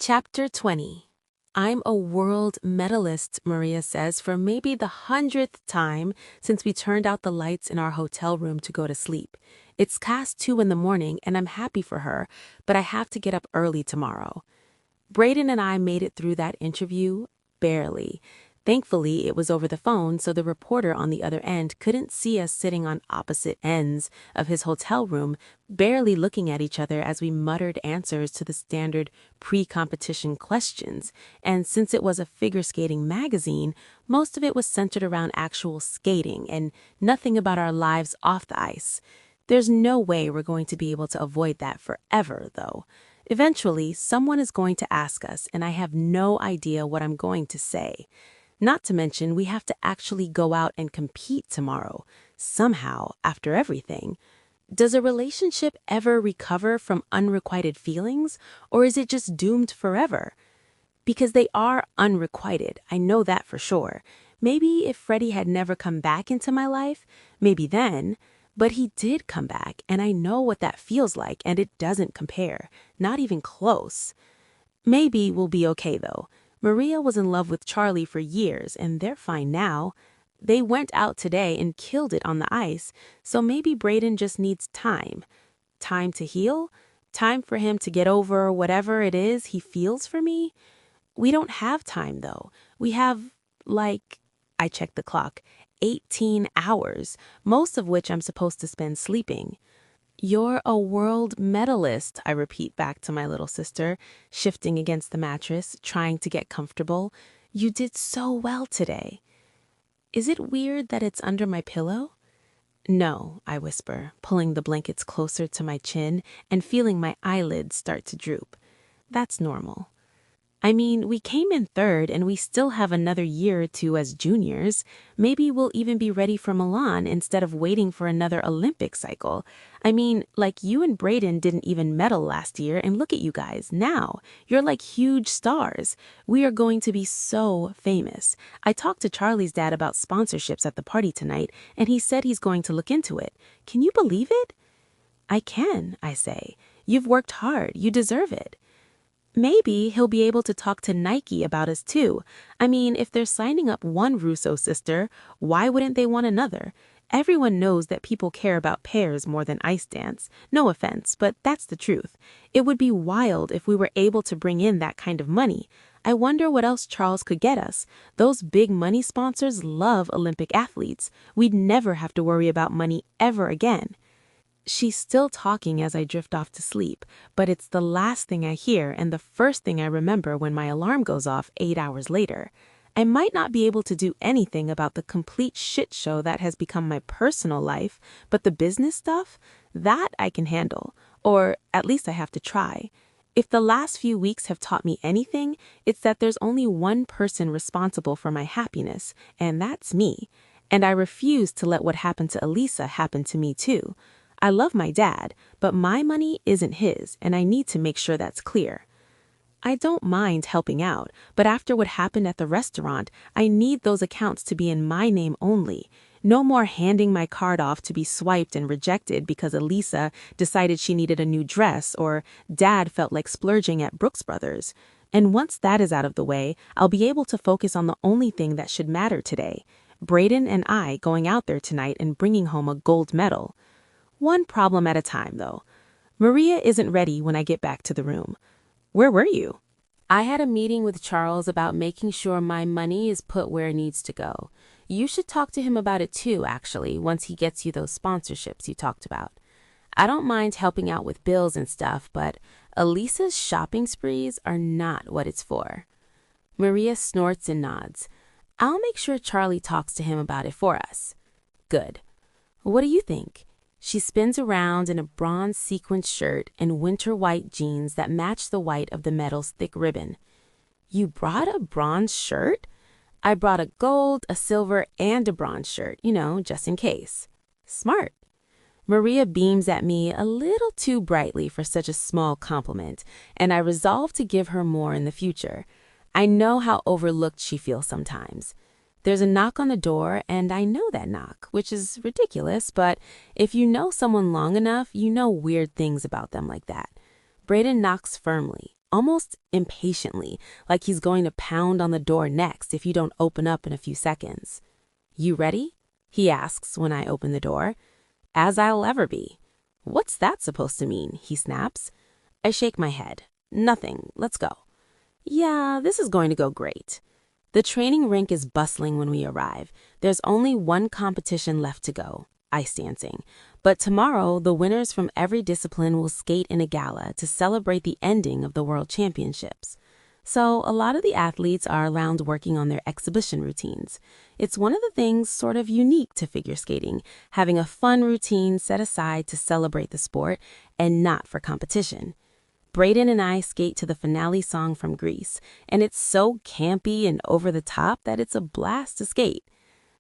Chapter 20. I'm a world medalist, Maria says, for maybe the 100th time since we turned out the lights in our hotel room to go to sleep. It's past 2 in the morning and I'm happy for her, but I have to get up early tomorrow. Braden and I made it through that interview, barely. Thankfully, it was over the phone, so the reporter on the other end couldn't see us sitting on opposite ends of his hotel room, barely looking at each other as we muttered answers to the standard pre-competition questions. And since it was a figure skating magazine, most of it was centered around actual skating and nothing about our lives off the ice. There's no way we're going to be able to avoid that forever, though. Eventually, someone is going to ask us, and I have no idea what I'm going to say. Not to mention, we have to actually go out and compete tomorrow, somehow, after everything. Does a relationship ever recover from unrequited feelings, or is it just doomed forever? Because they are unrequited, I know that for sure. Maybe if Freddie had never come back into my life, maybe then, but he did come back, and I know what that feels like, and it doesn't compare, not even close. Maybe we'll be okay, though. Maria was in love with Charlie for years, and they're fine now. They went out today and killed it on the ice, so maybe Braden just needs time. Time to heal? Time for him to get over whatever it is he feels for me? We don't have time, though. We have, I checked the clock, 18 hours, most of which I'm supposed to spend sleeping. You're a world medalist, I repeat back to my little sister, shifting against the mattress, trying to get comfortable. You did so well today. Is it weird that it's under my pillow? No, I whisper, pulling the blankets closer to my chin and feeling my eyelids start to droop. That's normal. I mean, we came in third and we still have another year or two as juniors. Maybe we'll even be ready for Milan instead of waiting for another Olympic cycle. I mean, like you and Braden didn't even medal last year, and look at you guys now. You're like huge stars. We are going to be so famous. I talked to Charlie's dad about sponsorships at the party tonight, and he said he's going to look into it. Can you believe it? I can, I say. You've worked hard. You deserve it. Maybe he'll be able to talk to Nike about us too. I mean, if they're signing up one Russo sister, why wouldn't they want another? Everyone knows that people care about pairs more than ice dance. No offense, but that's the truth. It would be wild if we were able to bring in that kind of money. I wonder what else Charles could get us. Those big money sponsors love Olympic athletes. We'd never have to worry about money ever again. She's still talking as I drift off to sleep, but it's the last thing I hear and the first thing I remember when my alarm goes off 8 hours later. I might not be able to do anything about the complete shit show that has become my personal life, but the business stuff, that I can handle, or at least I have to try. If the last few weeks have taught me anything, it's that there's only one person responsible for my happiness, and that's me. And I refuse to let what happened to Elisa happen to me too. I love my dad, but my money isn't his, and I need to make sure that's clear. I don't mind helping out, but after what happened at the restaurant, I need those accounts to be in my name only. No more handing my card off to be swiped and rejected because Elisa decided she needed a new dress or Dad felt like splurging at Brooks Brothers. And once that is out of the way, I'll be able to focus on the only thing that should matter today. Braden and I going out there tonight and bringing home a gold medal. One problem at a time, though. Maria isn't ready when I get back to the room. Where were you? I had a meeting with Charles about making sure my money is put where it needs to go. You should talk to him about it too, actually, once he gets you those sponsorships you talked about. I don't mind helping out with bills and stuff, but Elisa's shopping sprees are not what it's for. Maria snorts and nods. I'll make sure Charlie talks to him about it for us. Good. What do you think? She spins around in a bronze sequined shirt and winter white jeans that match the white of the medal's thick ribbon. You brought a bronze shirt? I brought a gold, a silver, and a bronze shirt, just in case. Smart. Maria beams at me a little too brightly for such a small compliment, and I resolve to give her more in the future. I know how overlooked she feels sometimes. There's a knock on the door, and I know that knock, which is ridiculous, but if you know someone long enough, you know weird things about them like that. Braden knocks firmly, almost impatiently, like he's going to pound on the door next if you don't open up in a few seconds. "You ready?" he asks when I open the door. "As I'll ever be." "What's that supposed to mean?" he snaps. I shake my head. "Nothing. Let's go." "Yeah, this is going to go great." The training rink is bustling when we arrive. There's only one competition left to go, ice dancing. But tomorrow, the winners from every discipline will skate in a gala to celebrate the ending of the World Championships. So a lot of the athletes are around working on their exhibition routines. It's one of the things sort of unique to figure skating, having a fun routine set aside to celebrate the sport and not for competition. Braden and I skate to the finale song from Grease, and it's so campy and over the top that it's a blast to skate.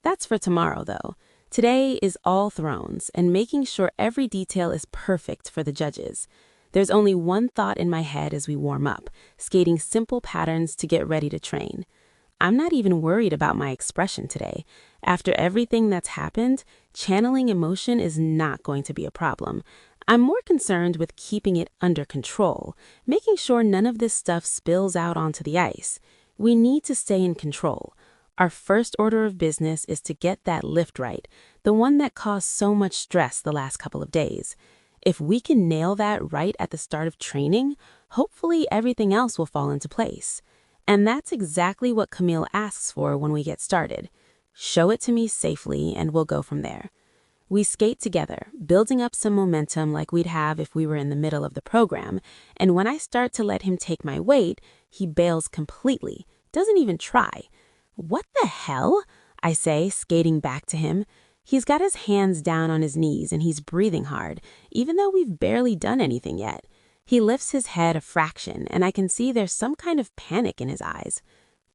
That's for tomorrow, though. Today is all thrones and making sure every detail is perfect for the judges. There's only one thought in my head as we warm up, skating simple patterns to get ready to train. I'm not even worried about my expression today. After everything that's happened, channeling emotion is not going to be a problem. I'm more concerned with keeping it under control, making sure none of this stuff spills out onto the ice. We need to stay in control. Our first order of business is to get that lift right, the one that caused so much stress the last couple of days. If we can nail that right at the start of training, hopefully everything else will fall into place. And that's exactly what Camille asks for when we get started. Show it to me safely and we'll go from there. We skate together, building up some momentum like we'd have if we were in the middle of the program, and when I start to let him take my weight, he bails completely, doesn't even try. "What the hell?" I say, skating back to him. He's got his hands down on his knees and he's breathing hard, even though we've barely done anything yet. He lifts his head a fraction, and I can see there's some kind of panic in his eyes.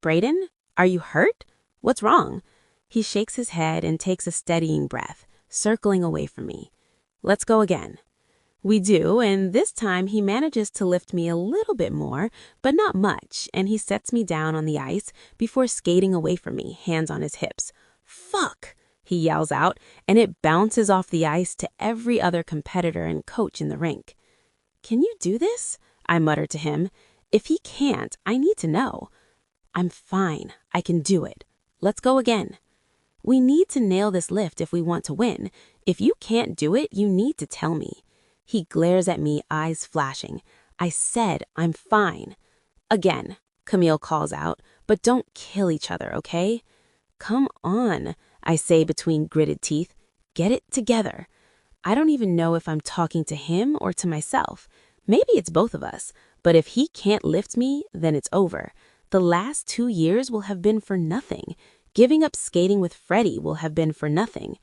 "Braden, are you hurt? What's wrong?" He shakes his head and takes a steadying breath, circling away from me. "Let's go again." We do, and this time he manages to lift me a little bit more, but not much, and he sets me down on the ice before skating away from me, hands on his hips. "Fuck!" he yells out, and it bounces off the ice to every other competitor and coach in the rink. "Can you do this?" I mutter to him. If he can't, I need to know. "I'm fine. I can do it. Let's go again." We need to nail this lift if we want to win. If you can't do it, you need to tell me. He glares at me, eyes flashing. I said I'm fine. "Again," Camille calls out, "but don't kill each other, okay?" "Come on," I say between gritted teeth. "Get it together." I don't even know if I'm talking to him or to myself. Maybe it's both of us, but if he can't lift me, then it's over. The last 2 years will have been for nothing. Giving up skating with Freddie will have been for nothing.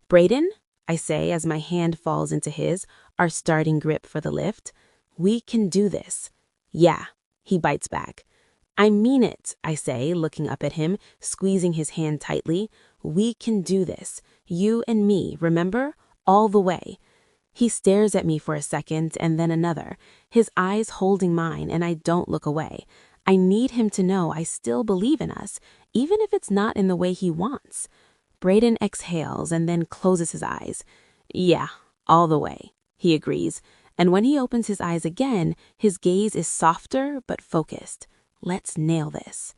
"Braden," I say as my hand falls into his, our starting grip for the lift, "we can do this." "Yeah," he bites back. "I mean it," I say, looking up at him, squeezing his hand tightly. "We can do this. You and me, remember? All the way." He stares at me for a second and then another, his eyes holding mine, and I don't look away. I need him to know I still believe in us, even if it's not in the way he wants. Braden exhales and then closes his eyes. "Yeah, all the way," he agrees, and when he opens his eyes again, his gaze is softer but focused. Let's nail this.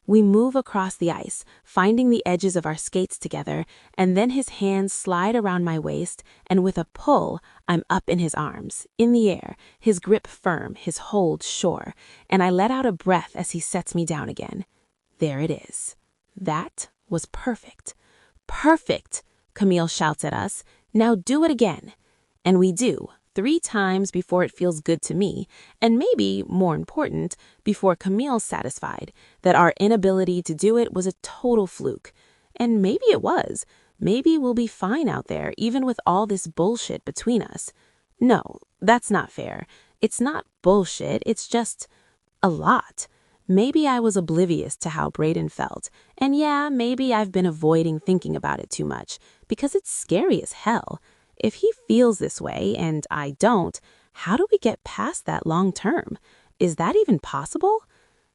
We move across the ice, finding the edges of our skates together, and then his hands slide around my waist, and with a pull, I'm up in his arms, in the air, his grip firm, his hold sure, and I let out a breath as he sets me down again. There it is. That was perfect. "Perfect!" Camille shouts at us. "Now do it again." And we do, 3 times before it feels good to me, and maybe, more important, before Camille's satisfied that our inability to do it was a total fluke. And maybe it was. Maybe we'll be fine out there, even with all this bullshit between us. No, that's not fair. It's not bullshit, it's just a lot. Maybe I was oblivious to how Braden felt, and yeah, maybe I've been avoiding thinking about it too much, because it's scary as hell. If he feels this way, and I don't, how do we get past that long term? Is that even possible?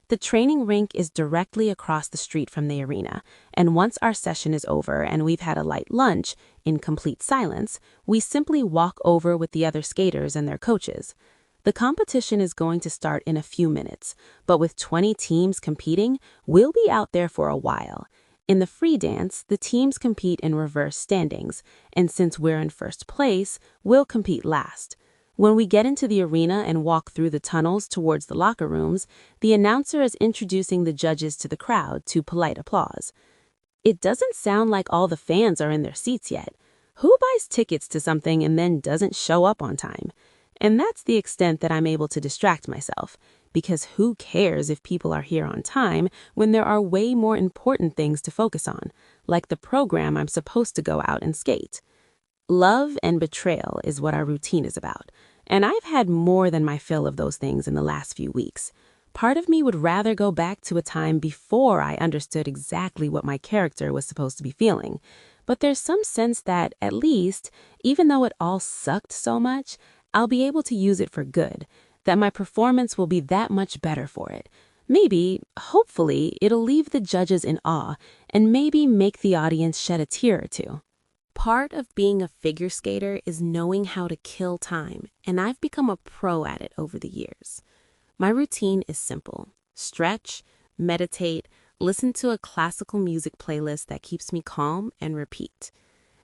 The training rink is directly across the street from the arena, and once our session is over and we've had a light lunch, in complete silence, we simply walk over with the other skaters and their coaches. The competition is going to start in a few minutes, but with 20 teams competing, we'll be out there for a while. In the free dance, the teams compete in reverse standings, and since we're in first place, we'll compete last. When we get into the arena and walk through the tunnels towards the locker rooms, the announcer is introducing the judges to the crowd to polite applause. It doesn't sound like all the fans are in their seats yet. Who buys tickets to something and then doesn't show up on time? And that's the extent that I'm able to distract myself, because who cares if people are here on time when there are way more important things to focus on, like the program I'm supposed to go out and skate. Love and betrayal is what our routine is about, and I've had more than my fill of those things in the last few weeks. Part of me would rather go back to a time before I understood exactly what my character was supposed to be feeling. But there's some sense that, at least, even though it all sucked so much, I'll be able to use it for good, that my performance will be that much better for it. Maybe, hopefully, it'll leave the judges in awe and maybe make the audience shed a tear or two. Part of being a figure skater is knowing how to kill time, and I've become a pro at it over the years. My routine is simple: stretch, meditate, listen to a classical music playlist that keeps me calm, and repeat.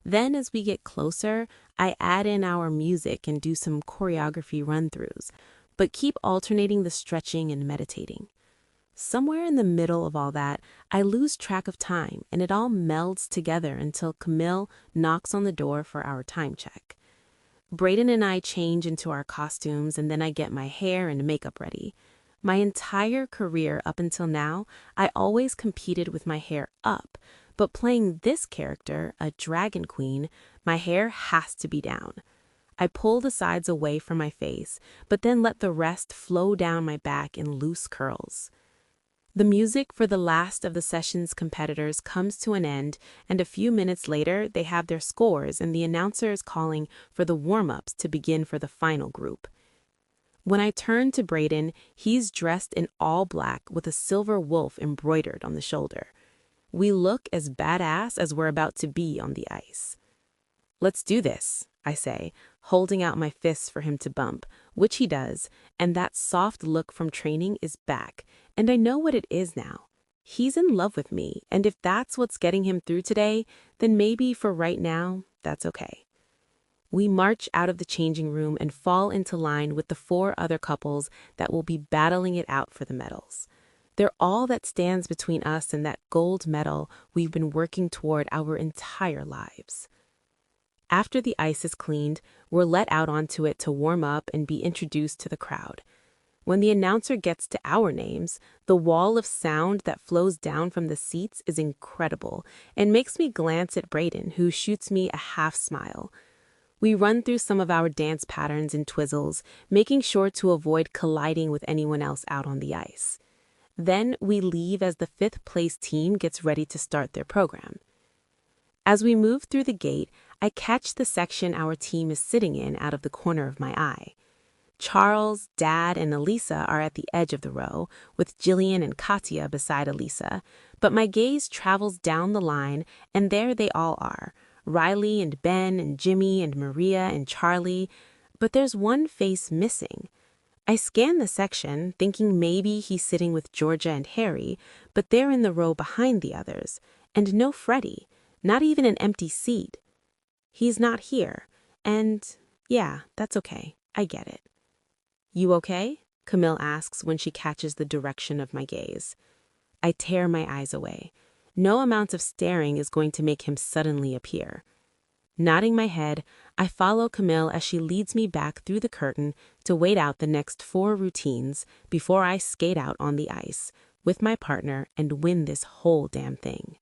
Then as we get closer, I add in our music and do some choreography run-throughs, but keep alternating the stretching and meditating. Somewhere in the middle of all that, I lose track of time and it all melds together until Camille knocks on the door for our time check. Brayden and I change into our costumes and then I get my hair and makeup ready. My entire career up until now, I always competed with my hair up, but playing this character, a dragon queen, my hair has to be down. I pull the sides away from my face, but then let the rest flow down my back in loose curls. The music for the last of the session's competitors comes to an end, and a few minutes later, they have their scores and the announcer is calling for the warm-ups to begin for the final group. When I turn to Brayden, he's dressed in all black with a silver wolf embroidered on the shoulder. We look as badass as we're about to be on the ice. "Let's do this," I say, holding out my fists for him to bump, which he does, and that soft look from training is back, and I know what it is now. He's in love with me, and if that's what's getting him through today, then maybe for right now, that's okay. We march out of the changing room and fall into line with the 4 other couples that will be battling it out for the medals. They're all that stands between us and that gold medal we've been working toward our entire lives. After the ice is cleaned, we're let out onto it to warm up and be introduced to the crowd. When the announcer gets to our names, the wall of sound that flows down from the seats is incredible and makes me glance at Brayden, who shoots me a half smile. We run through some of our dance patterns and twizzles, making sure to avoid colliding with anyone else out on the ice. Then we leave as the 5th place team gets ready to start their program. As we move through the gate, I catch the section our team is sitting in out of the corner of my eye. Charles, Dad, and Elisa are at the edge of the row, with Jillian and Katya beside Elisa, but my gaze travels down the line, and there they all are, Riley and Ben and Jimmy and Maria and Charlie, but there's one face missing. I scan the section, thinking maybe he's sitting with Georgia and Harry, but they're in the row behind the others, and no Freddie, not even an empty seat. He's not here, and yeah, that's okay, I get it. "You okay?" Camille asks when she catches the direction of my gaze. I tear my eyes away. No amount of staring is going to make him suddenly appear. Nodding my head, I follow Camille as she leads me back through the curtain to wait out the next 4 routines before I skate out on the ice with my partner and win this whole damn thing.